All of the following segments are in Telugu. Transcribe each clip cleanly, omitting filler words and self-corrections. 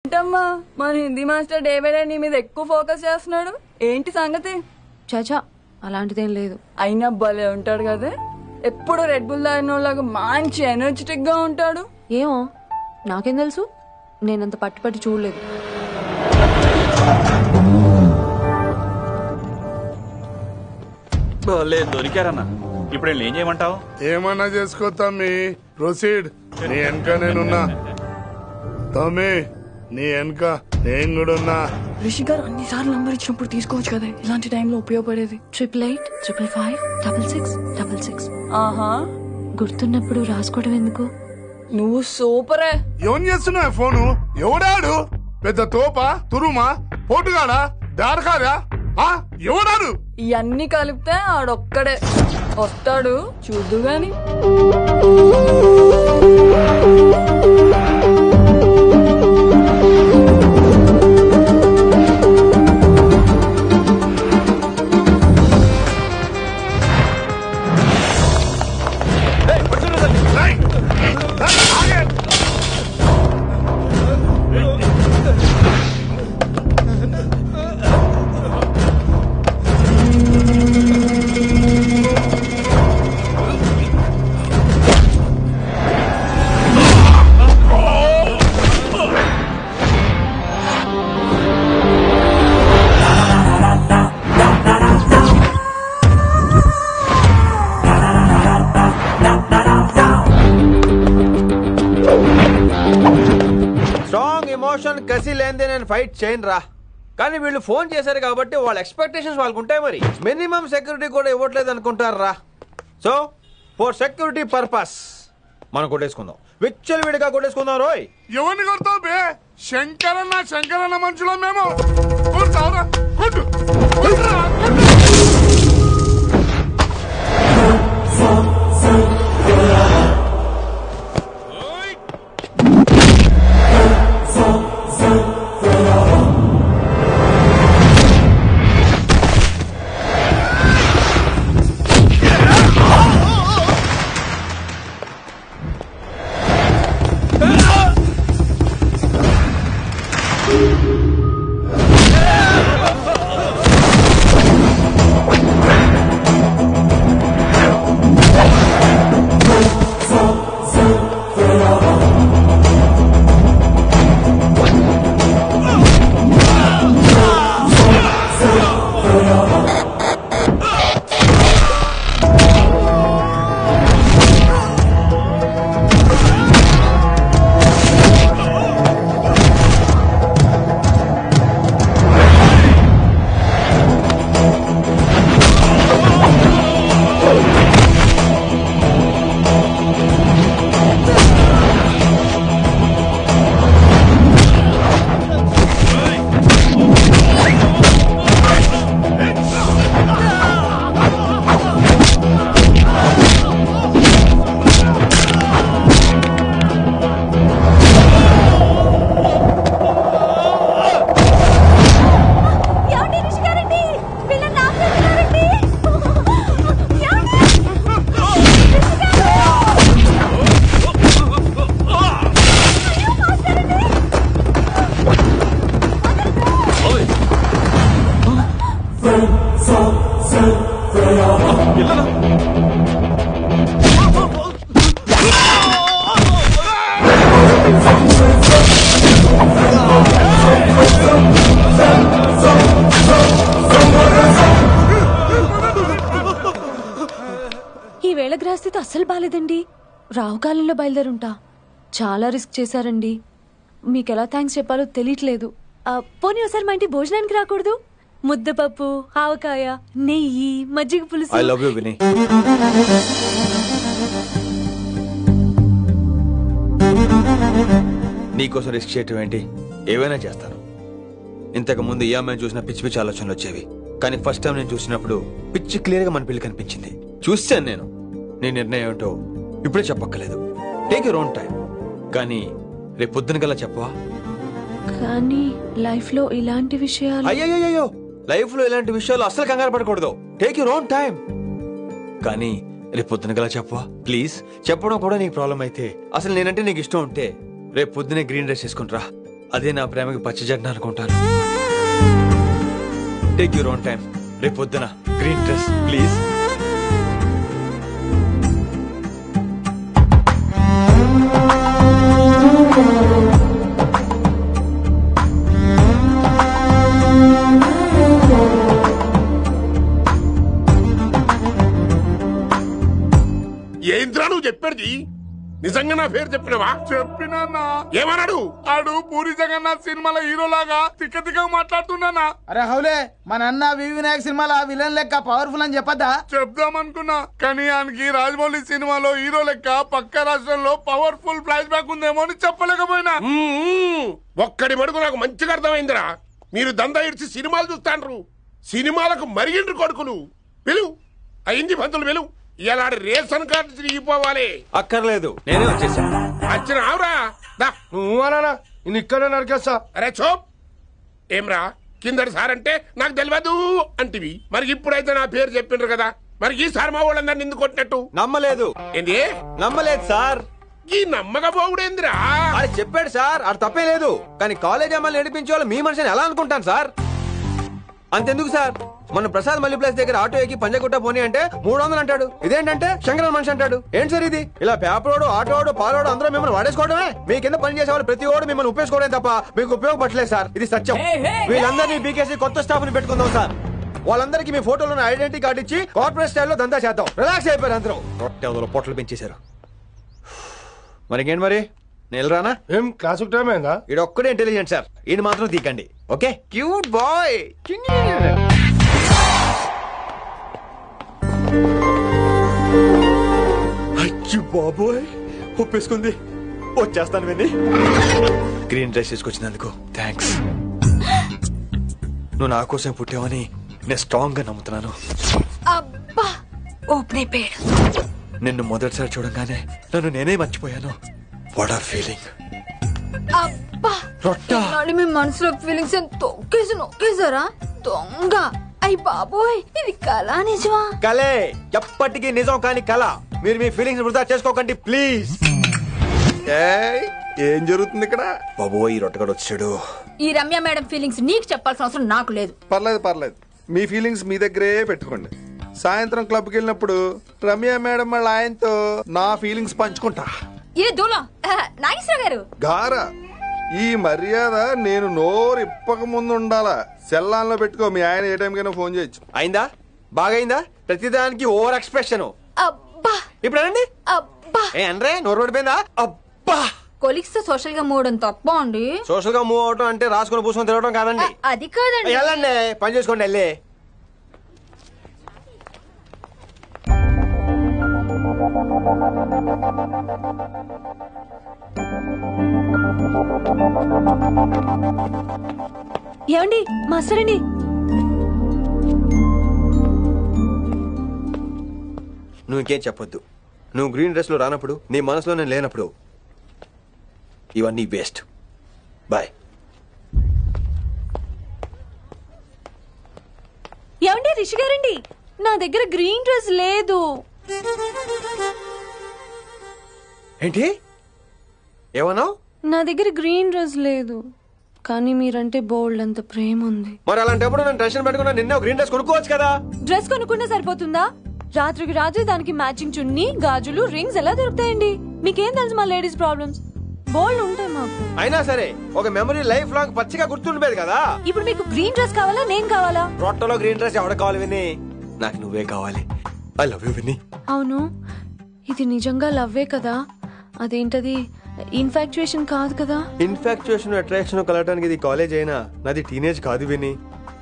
ఏంటమ్మా మన Hindi master day by day నీ మీద ఎక్కువ ఫోకస్ చేస్తున్నాడు, ఏంటి సంగతి? చాచా అలాంటిదేం లేదు. అయినా భలే ఉంటాడు కదా, ఎప్పుడు రెడ్ బుల్ తాగినోళ్ళగా మంచి ఎనర్జెటిక్ గా ఉంటాడు. ఏమో నాకేం తెలుసు, నేనంత పట్టి చూడలేదు. దొరికారన్నా, ఇప్పుడు ఏం చేయమంటావు? ఏమన్నా చేసుకో తమ్మి, ప్రొసీడ్. నీ వెనక నేనున్నా తమ్మి, నీ వెనక నేను కూడా ఉన్నా. రిషి గారు అన్నిసార్లు నంబర్ ఇచ్చినప్పుడు తీసుకోవచ్చు కదా, ఇలాంటి టైంలో ఉపయోగపడేది. 88855566. ఆహా, గుర్తున్నప్పుడు రాసుకోవడం ఎందుకు? నువ్వు సూపరే. ఏం చేస్తున్నావు ఫోను? ఎవడాడు? పెద్ద తోపా, తురుమా, పోటుగాడా, దారకారా? ఎవడాడు? ఇవన్నీ కలిపితే ఆడొక్కడే వస్తాడు, చూద్దు గాని. కసి లేదే నేను ఫైట్ చేయను రా, కానీ వీళ్ళు ఫోన్ చేశారు కాబట్టి వాళ్ళ ఎక్స్పెక్టేషన్స్ వాళ్ళకు ఉంటాయి. మరి మినిమం సెక్యూరిటీ కూడా ఇవ్వట్లేదు అనుకుంటారు రా. సో ఫర్ సెక్యూరిటీ పర్పస్ మనం కొట్టేసుకుందాం, విచ్చలు విడిగా కొట్టేసుకుందాం. రోయ్ ఎవరిని కొడతావు బే? శంకరన్న మనుషులం మేము. కొడతావురా, కొట్టు. ఈ వేళ గ్రహస్థితి అస్సలు బాలేదండి. రావుకాలంలో బయలుదేరుంటా. చాలా రిస్క్ చేశారండి, మీకెలా థ్యాంక్స్ చెప్పాలో తెలియట్లేదు. పోనీ ఒకసారి మా ఇంటి భోజనానికి రాకూడదు? ముద్దపప్పు, ఆవకాయ, నెయ్యి, మజ్జిగ పులుసు. ఐ లవ్ యు విని. నీకోసం రిస్క్ చేయటం ఏంటి? ఏవైనా చేస్తాను. ఇంతకు ముందు ఈ అమ్మాయిని చూసిన పిచ్చి పిచ్చి ఆలోచనలు వచ్చేవి, కానీ ఫస్ట్ టైం నేను చూసినప్పుడు పిచ్చి క్లియర్ గా మన పిల్లి కనిపించింది. చూశాను నేను. నీ నిర్ణయం ఏంటో ఇప్పుడే చెప్పక్కలేదు. Take your own time. కానీ రేపు పొద్దున గల చెప్పవా? కానీ లైఫ్ లో ఇలాంటి విషయాలు. అయ్యో, లైఫ్ లో ఇలాంటి విషయాలు అసలు కంగారు పడకూడదు. Take your own time. కానీ రేపు పొద్దున గల చెప్పవా ప్లీజ్? చెప్పడం కూడా నీకు ప్రాబ్లం అయితే, అసలు నేనంటే నీకు ఇష్టం ఉంటే రేపు పొద్దునే గ్రీన్ డ్రెస్ వేసుకుంటారా, అదే నా ప్రేమకి పచ్చజెండా అనుకుంటాను. Take your own time. రేపు పొద్దున గ్రీన్ డ్రెస్ ప్లీజ్. ఏంద్రా నువ్వు చెప్పేది? నిజంగా నా పేరు చెప్పినవా? చెప్పినా ఏమన్నాడు? ఆడు పూరి జగన్నాథ్ సినిమాలో హీరోలాగా తిక్క తిక్క మాట్లాడుతున్నానా. అరే హౌలే, మన అన్న వి వినాయక్ సినిమాలో విలన్ లెక్క పవర్ఫుల్ అని చెప్పద్దా? చెప్దామనుకున్నా కానీ ఆయనకి రాజమౌళి సినిమాలో హీరో లెక్క పక్క రాష్ట్రంలో పవర్ఫుల్ ఫ్లాష్ బ్యాక్ ఉందేమో అని చెప్పలేకపోయినా. ఒక్కడి మడుగు నాకు మంచిగా అర్థమైందిరా. మీరు దందా ఇడిచి సినిమాలు చూస్తాండ్రు, సినిమాలకు మరిగిండ్రు కొడుకులు. పిలువు అయింది పంతులు, పిలువు. ఇలా రేషన్ కార్డు తిరిగిపోవాలి. అక్కర్లేదు, నేనే వచ్చేసా. వచ్చిన ఆవురా. నువ్వు అనా నేను ఇక్కడే నరికేస్తా. అరే చోప్. ఏమ్రా కిందటి సార్ అంటే నాకు తెలియదు అంటివి, మరి ఇప్పుడైతే నా పేరు చెప్పిండ్రు కదా, మరి ఈ సార్ మా వాళ్ళందరినీ ఎందుకు కొట్టినట్టు? నమ్మలేదు. ఏంది? నమ్మలేదు సార్. ఈ నమ్మకపోవుడేందిరా? అది చెప్పాడు సార్, అది తప్పే లేదు. కానీ కాలేజ్ అమ్మాయిలు నడిపించే వాళ్ళు మీ మనిషిని ఎలా అనుకుంటాను సార్? అంతెందుకు సార్, మన ప్రసాద్ మల్లి ప్లేస్ దగ్గర ఆటో ఎక్కి పంజగుట్ట పోనీ అంటే 300 అంటాడు. ఇదేంటంటే శంకరన్ మనిషి అంటాడు. ఏంటి సార్ ఇది? ఇలా పేపరోడు, ఆటోడు, పాలోడు అందరూ మిమ్మల్ని వాడేసుకోవడమే. మీ కింద పని చేసే వాళ్ళు ప్రతి ఓడు మిమ్మల్ని ఉపయోగించుకోవడం తప్ప మీకు ఉపయోగపడలేదు సార్. ఇది సత్యం. వీళ్ళందరినీ బీకేసి కొత్త స్టాఫ్ ని పెట్టుకుందాం సార్. వాళ్ళందరికీ మీ ఫోటోలను ఐడెంటిటీ కార్డు ఇచ్చి కార్పొరేట్ స్టైల్లో దందా చేద్దాం. రిలాక్స్ అయిపోయారు అందరూ. రొట్టె పొట్టలు పెంచేశారు. మరికేంటి మరి నేను రానా? ఏం క్లాస్ టైం అయిందా? ఈడు ఒక్కడే ఇంటెలిజెంట్ సార్, ఈయన మాత్రం తీకండి. Okay cute boy. అయ్యో బాబోయ్, ఒప్పేసుకుంది. వచ్చేస్తాను విని. గ్రీన్ డ్రెస్ తీసుకొచ్చినందుకు థ్యాంక్స్. నువ్వు నా కోసం పుట్టావని నేను స్ట్రాంగ్ గా నమ్ముతున్నాను. అబ్బా ఓపెన్ అయిపోయాడు. నిన్ను మొదటిసారి చూడంగానే నన్ను నేనే మర్చిపోయాను. వాట్ ఆ ఫీలింగ్. అబ్బా రొట్టా మీ మనసులో ఫీలింగ్స్ తొక్కేసి నొక్కేసారా దొంగ? అయ్యి బాబోయ్, ఇది కళ నిజమా? కలే, ఎప్పటికీ నిజం కాని కళ. మీరు మీ ఫీలింగ్స్ వృధా చేసుకోకండి ప్లీజ్. ఏం జరుగుతుంది ఇక్కడ? బాబోయ్, ఈ రొట్టగడు వచ్చాడు. ఈ రమ్య మేడం ఫీలింగ్స్ నీకు చెప్పాల్సిన అవసరం నాకు లేదు. పర్లేదు, మీ ఫీలింగ్స్ మీ దగ్గరే పెట్టుకోండి. సాయంత్రం క్లబ్కి వెళ్ళినప్పుడు రమ్య మేడం వాళ్ళ ఆయనతో నా ఫీలింగ్స్ పంచుకుంటా. ఇది దూలం నాగేశ్వర గారు గారా, ఈ మర్యాద నేను నోరు ఇప్పక ముందు ఉండాలా. సెల్లాన్లో పెట్టుకో, మీ ఆయన ఏ టైం కైనా ఫోన్ చేయొచ్చు. అయిందా? బాగైందా? ప్రతిదానికి ఓవర్ ఎక్స్ప్రెషన్. అబ్బా ఇప్పుడు అనండి. అబ్బా ఏ అనరే, నోరు పడిపోయిందా? అబ్బా. కొలిక్స్ తో సోషల్ గా మూవ్ తప్ప అండి. సోషల్ గా మూవ్ అవటం అంటే రాసుకుని పూసుకొని తిరగడం కాదండి. అది కాదండి. వెళ్ళండి, పని చేసుకోండి. వెళ్ళి ఏమండి మాస్టర్ అండి, నువ్వు ఇంకేం చెప్పొద్దు. నువ్వు గ్రీన్ డ్రెస్ లో రానప్పుడు, నీ మనసులో నేను లేనప్పుడు ఇవన్నీ వేస్ట్. బాయ్. ఏమండి రిషి గారండి, నా దగ్గర గ్రీన్ డ్రెస్ లేదు. ఏంటి ఏమన్నావు? నా దగ్గర గ్రీన్ డ్రెస్ లేదు, కానీ మీరంటే బోల్డ్ అంత ప్రేమ ఉంది. మరి అలాంటప్పుడు నేను టెన్షన్ పెట్టుకున్నా, నిన్నే గ్రీన్ డ్రెస్ కొనుక్కోవచ్చు కదా. డ్రెస్ కొనుక్కున్నా సరిపోతుందా? రాత్రికి రాత్రి దానికి మ్యాచింగ్ చున్నీ, గాజులు, రింగ్స్ ఎలా దొరుకుతాయండి? మీకేం తెలుసు మా లేడీస్ ప్రాబ్లమ్స్? బోల్డ్ ఉంటాయి మాకు. అయినా సరే ఒక మెమరీ లైఫ్ లాంగ్ పచ్చిగా గుర్తుండిపోయేది కదా. ఇప్పుడు మీకు గ్రీన్ డ్రెస్ కావాలా, నేను కావాలా? రొట్టలో గ్రీన్ డ్రెస్ ఎవడ కావాలి విని? నాకు నువ్వే కావాలి. ఐ లవ్ యూ విని. అవును, ఇది నిజంగా లవ్వే కదా? అదేంటది ఇన్ఫాక్చుయేషన్ కాదు కదా? ఇన్ఫాక్చుయేషన్ అట్రాక్షన్ కలగడానికి ఇది కాలేజ్ అయినా నాది టీనేజ్ కాదు విని.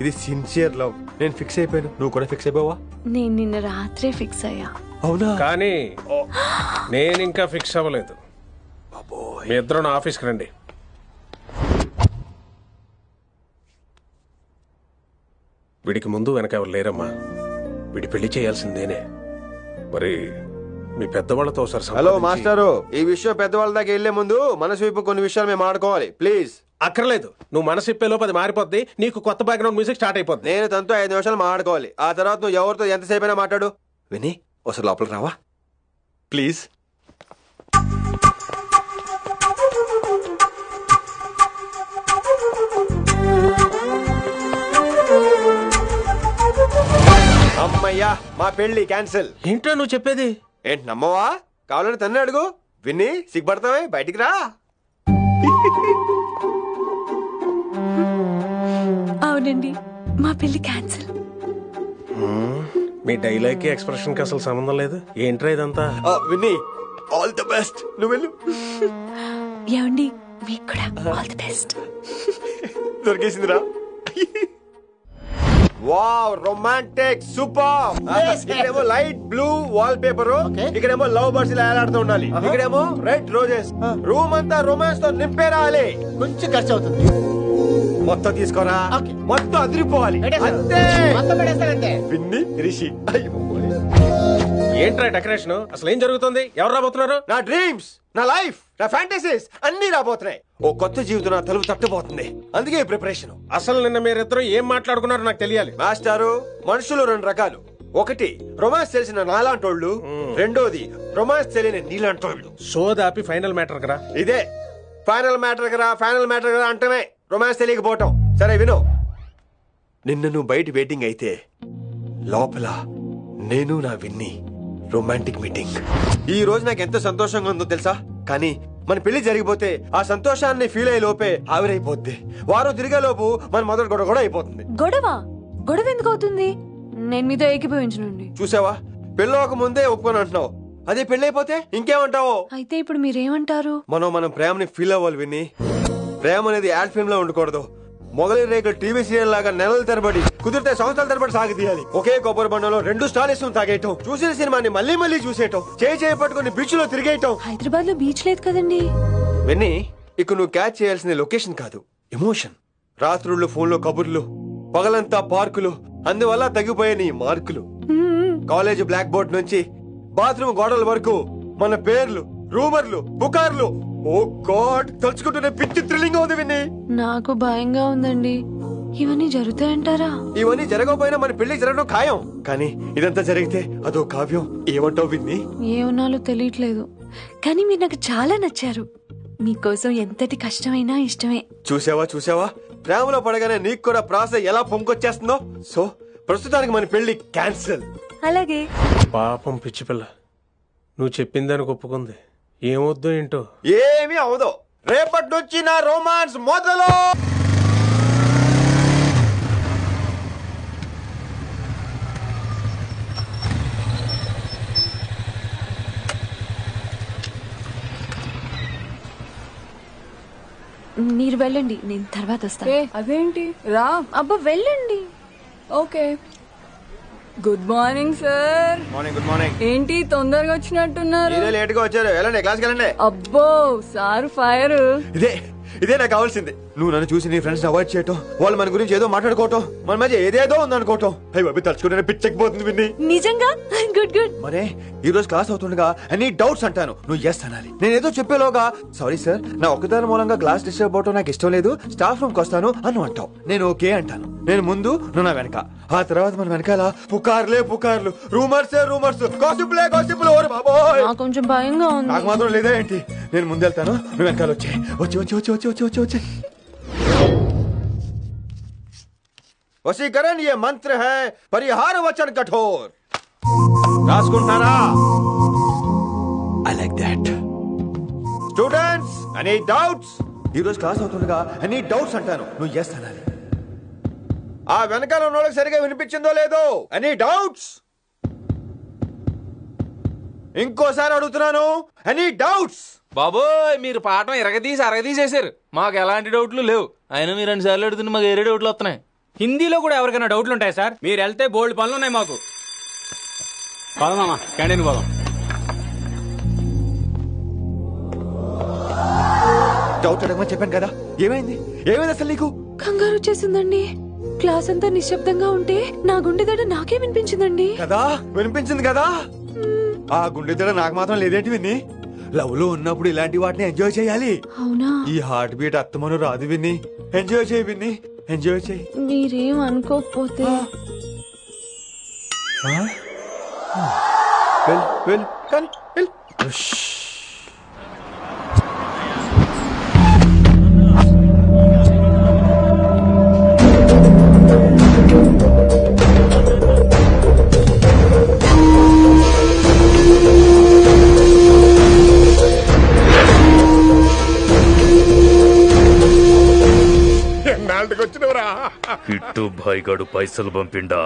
ఇది సిన్సియర్ లవ్. నేను ఫిక్స్ అయిపోయాను, నువ్వు కూడా ఫిక్స్ అయిపోవా? నేను నిన్న రాత్రే ఫిక్స్ అయ్యా. అవునా? కానీ నేను ఇంకా ఫిక్స్ అవ్వలేదు. మీ ఇద్దరు నా ఆఫీస్కి రండి. వీడికి ముందు వెనక ఎవరు లేరమ్మా. వీడి పెళ్లి చేయాల్సిందేనే. మరి మీ పెద్దవాళ్ళతో ఒకసారి హలో మాస్టారు, ఈ విషయం పెద్దవాళ్ళ దాకా వెళ్లే ముందు మనసు వైపు కొన్ని విషయాలు మేము ఆడుకోవాలి ప్లీజ్. అక్కర్లేదు, నువ్వు మనసు ఇప్పేలోపు అది మారిపోద్ది. నీకు కొత్త బ్యాక్గ్రౌండ్ మ్యూజిక్ స్టార్ట్ అయిపోద్ది. నేను తనతో 5 నిమిషాలు మాట్లాడుకోవాలి. ఆ తర్వాత నువ్వు ఎవరితో ఎంతసేపు అయినా మాట్లాడు. విని ఒకసారి లోపలికి రావా ప్లీజ్? అమ్మయ్యా మా పెళ్లి క్యాన్సిల్. ఏంటో నువ్వు చెప్పేది? ఏంటి నమ్మవా? కావాలని తన్నే అడుగు. విన్ని సిగ్గుపడతావే, బయటికి రా. అవునండి, మా పెళ్లి క్యాన్సిల్. మీ డైలాగ్ కి ఎక్స్ప్రెషన్ కి అసలు సంబంధం లేదు. ఏంట్రా ఇదంతా? విన్ని ఆల్ ది బెస్ట్. నువ్వు వెళ్ళు. ఏమండి, మీకు కూడా ఆల్ ది బెస్ట్. దొరికేసిందిరా. Wow, romantic, super. ఇక్కడేమో లైట్ బ్లూ వాల్ పేపర్, ఇక్కడేమో లవ్ బర్డ్స్ ఇలా ఏలాడుతూ ఉండాలి, ఇక్కడేమో రెడ్ రోజెస్. రూమ్ అంతా రొమాన్స్ తో నింపే రావాలి. కొంచెం ఖర్చు అవుతుంది. మొత్తం తీసుకోరా, మొత్తం అదిరిపోవాలి. అంతే. విన్ని రిషి. ఏంట్రా డెకరేషన్? అసలు ఏం జరుగుతుంది? ఎవరు రాబోతున్నారు? నా డ్రీమ్స్, నా లైఫ్, నా ఫ్యాంటసీస్ అన్ని రాబోతున్నాయి. ఓ కొత్త జీవితం నా తలుపు తట్టబోతుంది. అందుకే ప్రిపరేషన్. అసలు నిన్న మీరిద్దరు ఏం మాట్లాడుకున్నారో నాకు తెలియాలి. మాస్టారు, మనుషులు రెండు రకాలు. ఒకటి రొమాన్స్ తెలిసిన నాలాంటోళ్ళు, రెండోది రొమాన్స్ తెలియని నీలాంటోళ్ళు. సోదాపి ఫైనల్ మ్యాటర్ కదా. ఇదే ఫైనల్ మ్యాటర్ కదా. ఫైనల్ మ్యాటర్ కదా అంటమే రొమాన్స్ తెలియకపోవటం. సరే విను, నిన్న నువ్వు బయట వెయిటింగ్ అయితే లోపల నేను నా విన్ని రొమాంటిక్ మీటింగ్. ఈ రోజు నాకు ఎంత సంతోషంగా ఉందో తెలుసా? కానీ మన పెళ్లి జరిగిపోతే ఆ సంతోషాన్ని ఫీల్ అయ్యే లోపే ఆవిరైపోద్ది. వారం తిరిగే లోపు మన మొదటి గొడవ కూడా అయిపోతుంది. గొడవ ఎందుకు అవుతుంది? నేను మీతో ఏకీభవించనండి. చూసావా, పెళ్ళవక ముందే ఒప్పుకొని అంటున్నావు. అదే పెళ్ళైపోతే ఇంకేమంటావు? అయితే ఇప్పుడు మీరేమంటారు? మనం ప్రేమని ఫీల్ అవ్వాలి విన్ని. ప్రేమ అనేది యాడ్ ఫిల్మ్ లో ఉండకూడదు. మొగలి రేకులు టీవీ సీరియల్ లాగా నెలల తరబడి, కుదిరితే సంవత్సరాల తరబడి సాగి తీయాలి. ఒకే కొబ్బరి బండలో 2 స్టార్స్ తాగేయటం, చూసిన సినిమాని మళ్ళీ మళ్ళీ చూసేయటం, చేయి పట్టుకుని బీచ్ లో తిరిగేయటం. హైదరాబాద్ లో బీచ్ లేదు కదండి. విన్ని, ఇక నువ్వు క్యాచ్ చేయాల్సిన లొకేషన్ కాదు, ఎమోషన్. రాత్రుళ్ళు ఫోన్ లో కబుర్లు, పగలంతా పార్కులు, అందువల్ల తగ్గిపోయే నీ మార్కులు. కాలేజ్ బ్లాక్ బోర్డ్ నుంచి బాత్రూమ్ గోడల వరకు మన పేర్లు, రూమర్లు, పుకార్లు. ఓ గాడ్, తలుచుకుంటూనే పిచ్చి థ్రిల్లింగ్ అవుతుంది విన్ని. నాకు భయంగా ఉందండి. ఇవన్నీ జరుగుతాయంటారా? ఇవన్నీ జరగకపోయినా మన పెళ్లి జరగడం ఖాయం. కానీ ఇదంతా జరిగితే అదో కావ్యం. ఏమంటావు విన్ని? ఏమన్నాలో తెలియట్లేదు, కానీ మీరు నాకు చాలా నచ్చారు. మీకోసం ఎంతటి కష్టమైనా ఇష్టమే. చూసావా, ప్రేమలో పడగానే నీకు కూడా ప్రాస ఎలా పొంగొచ్చేస్తుందో. సో ప్రస్తుతానికి మన పెళ్లి క్యాన్సిల్. అలాగే. పాపం పిచ్చి పిల్ల, నువ్వు చెప్పిందని ఒప్పుకుంది. ఏమొద్దు ఏంటో. ఏమీ అవదో. రేపటి నుంచి నా రొమాన్స్ మొదలు. మీరు వెళ్ళండి, నేను తర్వాత వస్తాను. అదేంటి రా. అబ్బా వెళ్ళండి. Okay. Good morning sir. Morning. Good morning. ఏంటి తొందరగా వచ్చినట్టున్నారు? లేట్ గా వచ్చారు. వెళ్ళండి, క్లాస్కి వెళ్ళండి. అబ్బో సార్ ఫైర్. ఇదే నాకు కావాల్సింది. నువ్వు నన్ను చూసి నీ ఫ్రెండ్స్ అవాయిడ్ చేయటం, వాళ్ళు మన గురించి ఏదో మాట్లాడుకోవటం, మన మధ్య ఏదేదో ఉందనుకోవటం. అయ్యి బాబు, తలుచుకుంటే పిచ్చెక్కిపోతుంది విన్ని. నిజంగా గుడ్. మరే ఈ రోజు క్లాస్ అవుతుండగా ఎనీ డౌట్స్ అంటాను, నువ్వు ఎస్ అనాలి. నేను ఏదో చెప్పేలోగా సారీ సార్, నా ఒక్కదాని మూలంగా క్లాస్ డిస్టర్బ్ అవటం నాకు ఇష్టం లేదు, స్టాఫ్ రూమ్ కి వస్తాను అని అంటావు. నేను ఓకే అంటాను. నేను ముందు, నువ్వు నా వెనక. ఆ తర్వాత మన వెనకాల పుకార్లు, రూమర్స్, గాసిప్లే. ఓరి బాబోయ్, నాకు కొంచెం భయంగా ఉంది. నాకు మాత్రం లేదా ఏంటి? నేను ముందెళ్తాను, నువ్వు వెనకాల వచ్చే. వచ్చి వశీకరణ ये मंत्र है, परिहार वचन कठोर. రాసుకుంటారా? I like that. Students, any doubts? ఈ రోజు క్లాస్ అవుతుండగా any doubts అంటాను, నువ్వు yes అనాలి. ఆ వెనకాల ఉన్న వాళ్ళకి సరిగా వినిపించిందో లేదో? any doubts? ఇంకోసారి అడుగుతున్నాను, any doubts? బాబోయ్, మీరు పాఠం అరగదీసేశారు. మాకు ఎలాంటి డౌట్లు లేవు. అయినా మీరు 2 సార్లు అడుగుతున్న మాకు వేరే డౌట్లు వస్తున్నాయి. హిందీలో కూడా ఎవరికైనా డౌట్లు ఉంటాయి సార్? మీరు వెళ్తే బోల్డ్ పనులు ఉన్నాయి మాకు. పోదామా, క్యాంటీన్ పోదాం. డౌట్ అడగమని చెప్పాను కదా, ఏమైంది అసలు నీకు? కంగారు వచ్చేసిందండి. క్లాస్ అంతా నిశ్శబ్దంగా ఉంటే నా గుండెదడ నాకే వినిపించిందండి. కదా, వినిపించింది కదా. ఆ గుండెదడ నాకు మాత్రం లేదేంటి విన్ని? లవ్ లో ఉన్నప్పుడు ఇలాంటి వాటిని ఎంజాయ్ చేయాలి. అవునా? ఈ హార్ట్ బీట్ అత్తమను రాదు విన్ని. ఎంజాయ్ చేయి విన్ని, ఎంజాయ్ చేయి. మీరేం అనుకోకపోతే కానీ ఎన్నాళ్ళకి వచ్చినవరా కిట్టు భాయ్ గడు పైసలు పంపిండా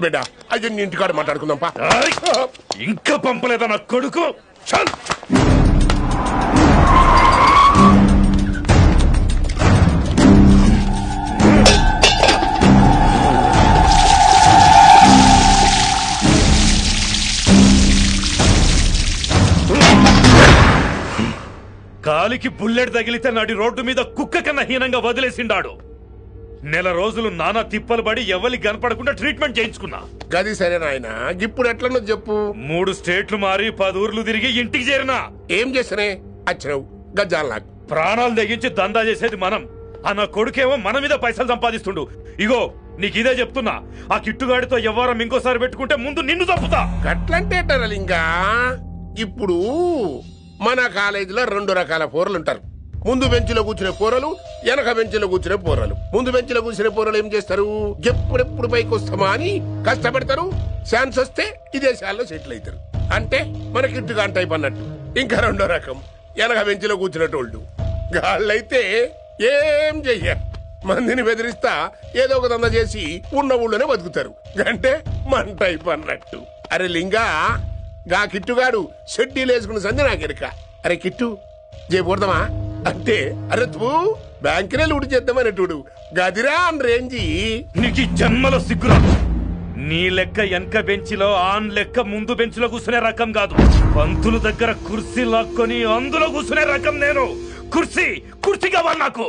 బిడ్డ అయ్యో నీ ఇంటికాడ మాట్లాడుకుందాం పా ఇంకా పంపలేదా నా కొడుకు చల్ కాలికి బుల్లెట్ తగిలితే నాటి రోడ్డు మీద కుక్క కన్నా హీనంగా వదిలేసిండాడు. నెల రోజులు నానా తిప్పలు పడి ఎవరి కనపడకుండా ట్రీట్మెంట్ చేయించుకున్నా. గది సరే నాయన ఇప్పుడు ఎట్లనో చెప్పు. 3 స్టేట్లు మారి 10 ఊర్లు తిరిగి ఇంటికి చేరినా. ఏం చేసినే అచ్చరావు గజ్జాల ప్రాణాలు తెగించి దందా చేసేది మనం. ఆ నా కొడుకేమో మన మీద పైసలు సంపాదిస్తుండు. ఇగో నీకు ఇదే చెప్తున్నా, ఆ కిట్టుగాడితో ఎవరం ఇంకోసారి పెట్టుకుంటే ముందు నిన్ను చంపుతా. గట్లంటే ఇంకా ఇప్పుడు మన కాలేజీలో 2 రకాల పోరలుంటారు. ముందు బెంచ్లో కూర్చునే పోరలు, వెనక బెంచ్లో కూర్చునే పోరలు. ముందు బెంచ్లో కూర్చునే పోరలు ఏం చేస్తారు, ఎప్పుడెప్పుడు పైకి వస్తామా అని కష్టపడతారు. ఛాన్స్ వస్తే విదేశాల్లో సెటిల్ అవుతారు. అంటే మన కిట్టుగా టైప్ అన్నట్టు. ఇంకా 2వ రకం వెనక బెంచ్లో కూర్చునేటోళ్ళు. గాళ్ళైతే ఏం చెయ్యరు, మందిని బెదిరిస్తా ఏదో ఒక దంద చేసి ఉన్న ఊళ్ళోనే బతుకుతారు. అంటే మన టైప్ అన్నట్టు. అరే లింగా, గా కిట్టుగాడు షెడ్డీలు వేసుకున్న సంధి నాకెరక. అరే కిట్టు చేయకూడదమా అంటే అరే తూ బ్యాంకునే లూటు చేద్దామనేటోడు గదిరా అని రేంజి. నీకు జన్మలో సిగ్గురా. నీ లెక్క వెనక బెంచిలో ఆన్ లెక్క ముందు బెంచ్లో కూర్చునే రకం కాదు. పంతుల దగ్గర కుర్చీ లాక్కొని అందులో కూర్చునే రకం నేను. కుర్చీ కావాలి నాకు.